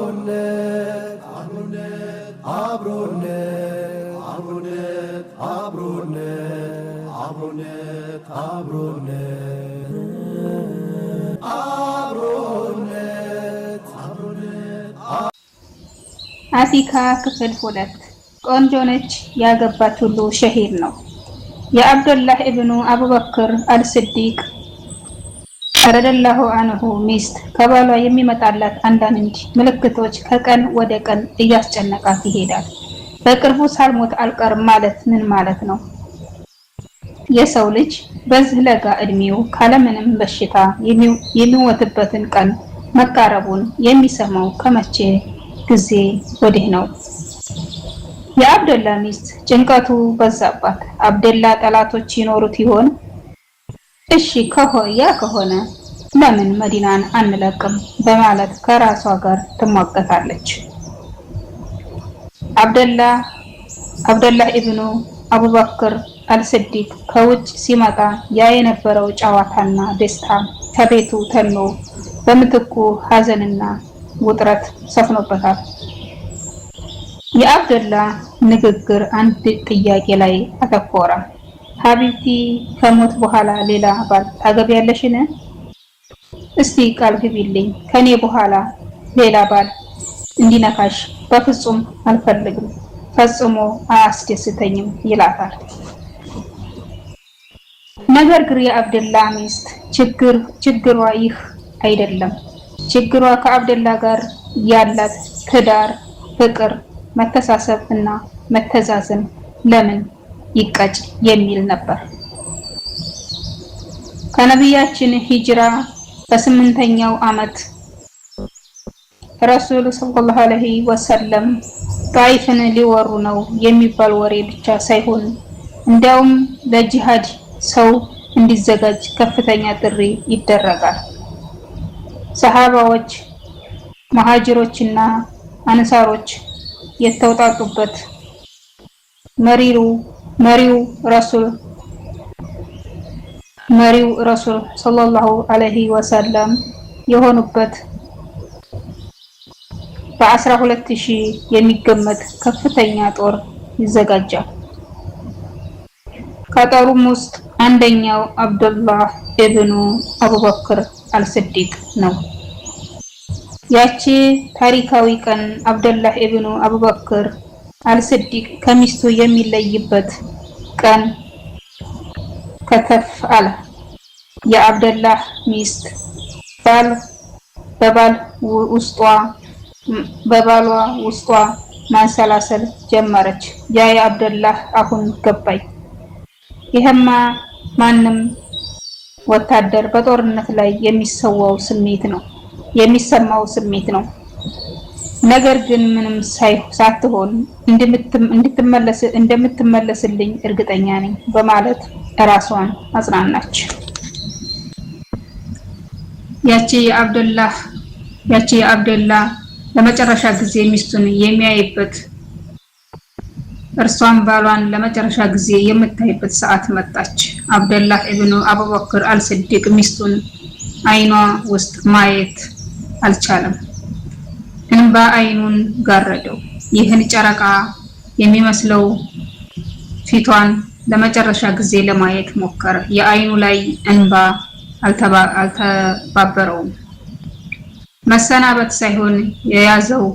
አብሮነት አብሮነት አብሮነት አብሮነት አብሮነት አብሮነት አብሮነት አብሮነት አሲካ ክፍል 2 ቆንጆ ነች ያገባት ሁሉ ሸሂድ ነው። የአብዱላህ ኢብኑ አቡበክር አልስዲቅ ረዲየላሁ ዐንሁ ሚስት ከባሏ የሚመጣላት አንዳንድ ምልክቶች ከቀን ወደ ቀን እያስጨነቃት ይሄዳል። በቅርቡ ሳልሞት አልቀርም ማለት ምን ማለት ነው? የሰው ልጅ በዚህ ለጋ እድሜው ካለምንም በሽታ የሚሞትበትን ቀን መቃረቡን የሚሰማው ከመቼ ጊዜ ወዲህ ነው? የአብደላ ሚስት ጭንቀቱ በዛባት። አብደላ ጠላቶች ይኖሩት ይሆን? እሺ ከሆነ ለምን መዲናን አንለቅም በማለት ከራሷ ጋር ትሟገታለች። አብደላህ ኢብኑ አቡበክር አልስዲቅ ከውጭ ሲመጣ ያ የነበረው ጨዋታና ደስታ ከቤቱ ተኖ በምትኩ ሐዘንና ውጥረት ሰፍኖበታል። የአብደላ ንግግር አንድ ጥያቄ ላይ አተኮረ። ሀቢብቲ ከሞት በኋላ ሌላ ባል ታገቢያለሽን? እስቲ ቃል ግቢልኝ ከኔ በኋላ ሌላ ባል እንዲነካሽ በፍጹም አልፈልግም፣ ፈጽሞ አያስደስተኝም ይላታል። ነገር ግን የአብደላ ሚስት ችግሯ ይህ አይደለም። ችግሯ ከአብደላ ጋር ያላት ትዳር፣ ፍቅር፣ መተሳሰብ እና መተዛዘን ለምን ይቀጭ የሚል ነበር። ከነቢያችን ሂጅራ በ8ኛው ዓመት ረሱል ሰለላሁ ዐለይሂ ወሰለም ጣይፍን ሊወሩ ነው የሚባል ወሬ ብቻ ሳይሆን እንዲያውም ለጂሃድ ሰው እንዲዘጋጅ ከፍተኛ ጥሪ ይደረጋል። ሰሃባዎች፣ መሃጅሮችና አንሳሮች የተውጣጡበት መሪው ረሱል ሰለላሁ ዐለይሂ ወሰለም የሆኑበት በ12000 የሚገመት ከፍተኛ ጦር ይዘጋጃል። ከጦሩም ውስጥ አንደኛው አብዱላህ ኢብኑ አቡበክር አልስዲቅ ነው። ያቺ ታሪካዊ ቀን አብዱላህ ኢብኑ አቡበክር አልስዲቅ ከሚስቱ የሚለይበት ቀን ከተፍ አለ። የአብደላህ ሚስት በባሏ ውስጧ ማንሰላሰል ጀመረች። ያ የአብደላህ አሁን ገባኝ። ይሄማ ማንም ወታደር በጦርነት ላይ የሚሰማው ስሜት ነው። ነገር ግን ምንም ሳትሆን እንደምትመለስልኝ እርግጠኛ ነኝ በማለት ራሷን አጽናናች። ያቺ የአብደላ ለመጨረሻ ጊዜ ሚስቱን የሚያይበት፣ እርሷን ባሏን ለመጨረሻ ጊዜ የምታይበት ሰዓት መጣች። አብደላህ ኢብኑ አቡበክር አልስዲቅ ሚስቱን አይኗ ውስጥ ማየት አልቻለም። እንባ አይኑን ጋረደው። ይህን ጨረቃ የሚመስለው ፊቷን ለመጨረሻ ጊዜ ለማየት ሞከረ። የአይኑ ላይ እንባ አልተባበረውም። መሰናበት ሳይሆን የያዘው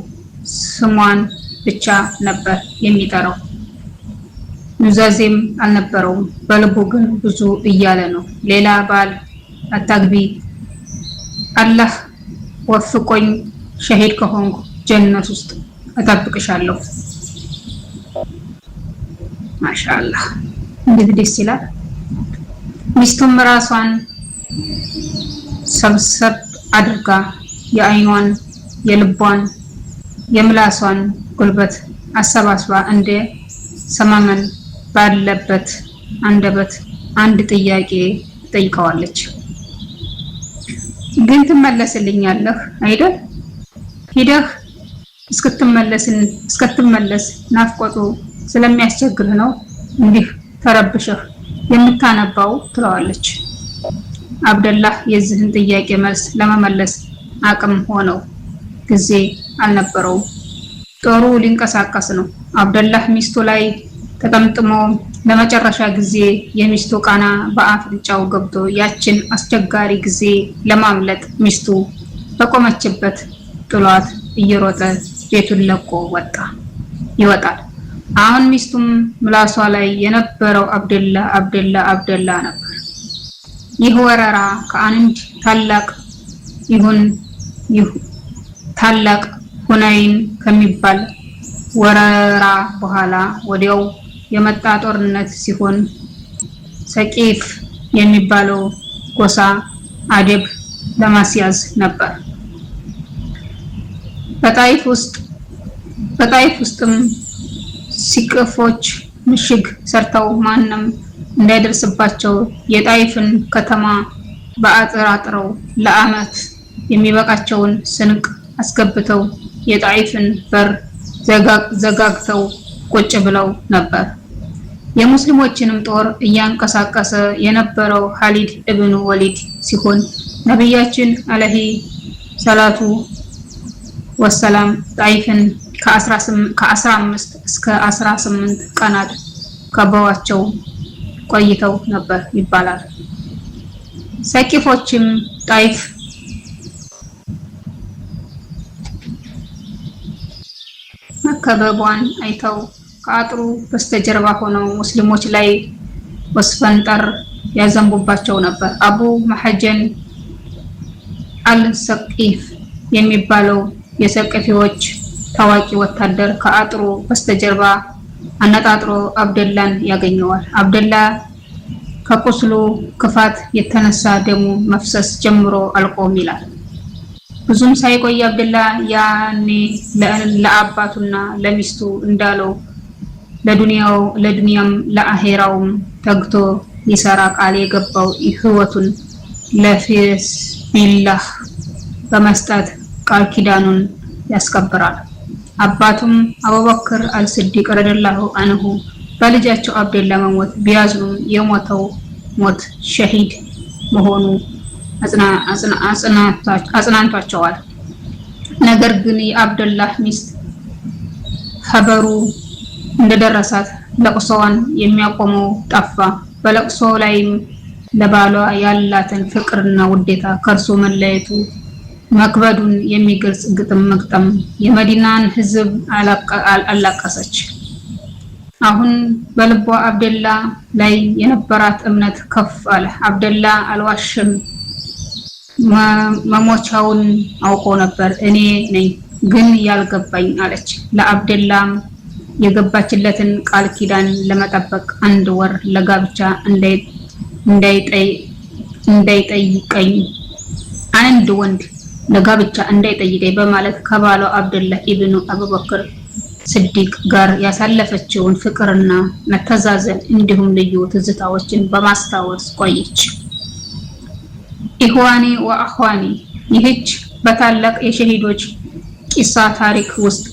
ስሟን ብቻ ነበር የሚጠራው። ኑዛዜም አልነበረውም። በልቡ ግን ብዙ እያለ ነው። ሌላ ባል አታግቢ፣ አላህ ወፍቆኝ ሸሂድ ከሆንኩ ጀነት ውስጥ እጠብቅሻለሁ። ማሻአላህ እንዴት ደስ ይላል። ሚስቱም ራሷን ሰብሰብ አድርጋ የአይኗን፣ የልቧን፣ የምላሷን ጉልበት አሰባስባ እንደ ሰማመን ባለበት አንደበት አንድ ጥያቄ ትጠይቀዋለች። ግን ትመለስልኛለህ አይደል? ሂደህ እስክትመለስ ናፍቆቱ ስለሚያስቸግርህ ነው እንዲህ ተረብሸህ የምታነባው ትለዋለች። አብደላህ የዚህን ጥያቄ መልስ ለመመለስ አቅም ሆነው ጊዜ አልነበረውም። ጦሩ ሊንቀሳቀስ ነው። አብደላህ ሚስቱ ላይ ተጠምጥሞ ለመጨረሻ ጊዜ የሚስቱ ቃና በአፍንጫው ገብቶ ያችን አስቸጋሪ ጊዜ ለማምለጥ ሚስቱ በቆመችበት ጥሏት እየሮጠ ቤቱን ለቆ ይወጣል። አሁን ሚስቱም ምላሷ ላይ የነበረው አብደላ ነበር። ይህ ወረራ ከአንድ ታላቅ ሁነይን ከሚባል ወረራ በኋላ ወዲያው የመጣ ጦርነት ሲሆን ሰቂፍ የሚባለው ጎሳ አደብ ለማስያዝ ነበር። በጣይፍ ውስጥም ሲቅፎች ምሽግ ሰርተው ማንም እንዳይደርስባቸው የጣይፍን ከተማ በአጥር አጥረው ለዓመት የሚበቃቸውን ስንቅ አስገብተው የጣይፍን በር ዘጋግተው ቁጭ ብለው ነበር። የሙስሊሞችንም ጦር እያንቀሳቀሰ የነበረው ኻሊድ ኢብኑ ወሊድ ሲሆን ነብያችን አለይሂ ሰላቱ ወሰላም ጣይፍን ከ15 እስከ 18 ቀናት ከበዋቸው ቆይተው ነበር ይባላል። ሰቂፎችም ጣይፍ መከበቧን አይተው ከአጥሩ በስተጀርባ ሆነው ሙስሊሞች ላይ ወስፈንጠር ያዘንቡባቸው ነበር። አቡ መሐጀን አልሰቂፍ የሚባለው የሰቂፎች ታዋቂ ወታደር ከአጥሩ በስተጀርባ አነጣጥሮ አብደላን ያገኘዋል። አብደላ ከቁስሉ ክፋት የተነሳ ደሙ መፍሰስ ጀምሮ አልቆም ይላል። ብዙም ሳይቆይ አብደላ ያኔ ለአባቱና ለሚስቱ እንዳለው ለዱንያም ለአሄራውም ተግቶ ሊሰራ ቃል የገባው ህይወቱን ለፊስቢላህ በመስጠት ቃል ኪዳኑን ያስከብራል። አባቱም አቡበክር አልስዲቅ ረዲየላሁ ዐንሁ በልጃቸው አብደላ መሞት ቢያዝኑም የሞተው ሞት ሸሂድ መሆኑ አጽናንቷቸዋል። ነገር ግን የአብደላህ ሚስት ኸበሩ እንደደረሳት ለቅሶዋን የሚያቆመው ጠፋ። በለቅሶ ላይም ለባሏ ያላትን ፍቅርና ውዴታ ከእርሱ መለየቱ መክበዱን የሚገልጽ ግጥም መግጠም የመዲናን ህዝብ አላቀሰች። አሁን በልቧ አብደላ ላይ የነበራት እምነት ከፍ አለ። አብደላ አልዋሽም፣ መሞቻውን አውቆ ነበር። እኔ ነኝ ግን ያልገባኝ አለች። ለአብደላም የገባችለትን ቃል ኪዳን ለመጠበቅ 1 ወር ለጋብቻ እንዳይጠይቀኝ አንድ ወንድ ለጋብቻ እንዳይጠይቀኝ በማለት ከባሏ አብደላ ኢብኑ አቡበክር ስዲቅ ጋር ያሳለፈችውን ፍቅርና መተዛዘን እንዲሁም ልዩ ትዝታዎችን በማስታወስ ቆየች። ኢኽዋኒ ወአኽዋኒ ይህች በታላቅ የሸሂዶች ቂሳ ታሪክ ውስጥ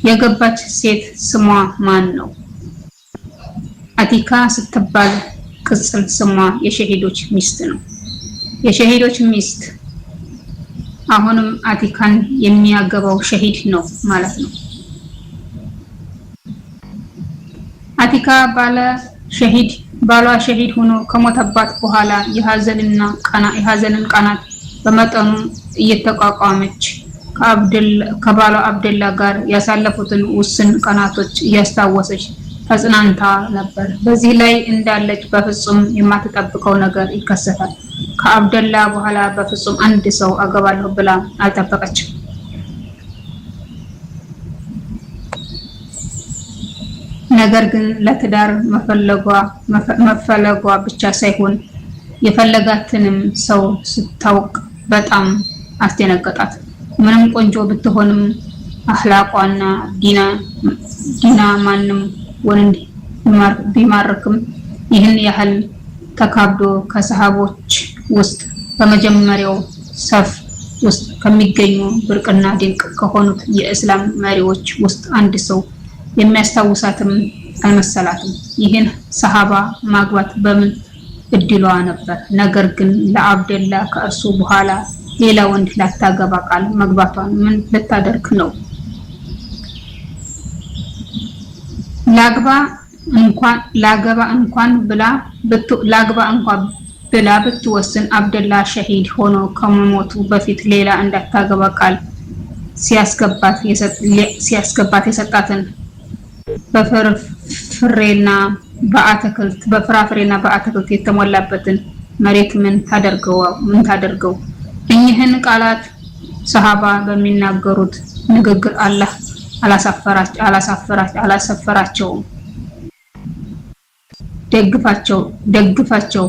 የገባች ሴት ስሟ ማን ነው? አቲካ ስትባል ቅጽል ስሟ የሸሂዶች ሚስት ነው። የሸሂዶች ሚስት አሁንም አቲካን የሚያገባው ሸሂድ ነው ማለት ነው። አቲካ ባሏ ሸሂድ ሆኖ ከሞተባት በኋላ የሐዘንን ቀናት በመጠኑ እየተቋቋመች ከባሏ አብደላ ጋር ያሳለፉትን ውስን ቀናቶች እያስታወሰች ተጽናንታ ነበር። በዚህ ላይ እንዳለች በፍጹም የማትጠብቀው ነገር ይከሰታል። ከአብደላ በኋላ በፍጹም አንድ ሰው አገባለሁ ብላ አልጠበቀችም። ነገር ግን ለትዳር መፈለጓ ብቻ ሳይሆን የፈለጋትንም ሰው ስታውቅ በጣም አስደነገጣት። ምንም ቆንጆ ብትሆንም አኽላቋና ዲና ማንም ወንድ ቢማርክም ይህን ያህል ተካብዶ ከሰሃቦች ውስጥ በመጀመሪያው ሰፍ ውስጥ ከሚገኙ ብርቅና ድንቅ ከሆኑት የእስላም መሪዎች ውስጥ አንድ ሰው የሚያስታውሳትም አልመሰላትም። ይህን ሰሃባ ማግባት በምን እድሏ ነበር። ነገር ግን ለአብደላ ከእርሱ በኋላ ሌላ ወንድ ላታገባ ቃል መግባቷን ምን ልታደርግ ነው? ላገባ እንኳን ብላ ብትወስን አብደላ ሸሂድ ሆኖ ከመሞቱ በፊት ሌላ እንዳታገባ ቃል ሲያስገባት የሰጣትን በፍራፍሬና በአትክልት የተሞላበትን መሬት ምን ታደርገው? እኚህን ቃላት ሰሃባ በሚናገሩት ንግግር አላህ አላሳፈራቸውም። ደግፋቸው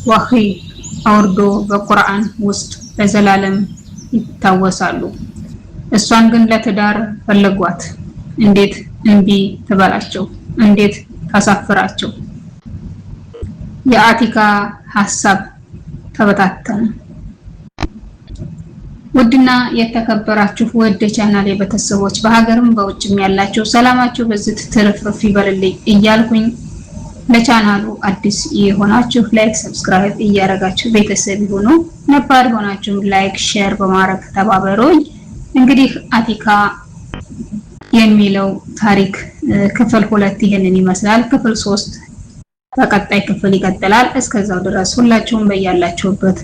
ወህይ አውርዶ በቁርአን ውስጥ ለዘላለም ይታወሳሉ። እሷን ግን ለትዳር ፈለጓት። እንዴት እንቢ ትበላቸው? እንዴት ታሳፍራቸው? የአቲካ ሐሳብ ተበታተነ። ውድና የተከበራችሁ ወደ ቻናሌ ቤተሰቦች በሀገርም በውጭም ያላችሁ ሰላማችሁ በዚህ ትርፍርፍ ይበልልኝ እያልኩኝ ለቻናሉ አዲስ የሆናችሁ ላይክ ሰብስክራይብ እያደረጋችሁ ቤተሰብ ይሁኑ። ነባር ሆናችሁ ላይክ ሼር በማድረግ ተባበሩኝ። እንግዲህ አቲካ የሚለው ታሪክ ክፍል 2 ይሄንን ይመስላል። ክፍል 3 በቀጣይ ክፍል ይቀጥላል። እስከዛው ድረስ ሁላችሁም በያላችሁበት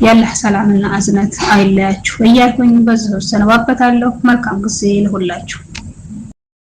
ያላህ ሰላምና አዝነት አይለያችሁ እያልኩኝ በዚሁ ሰነባበታለሁ። መልካም ጊዜ ለሁላችሁ።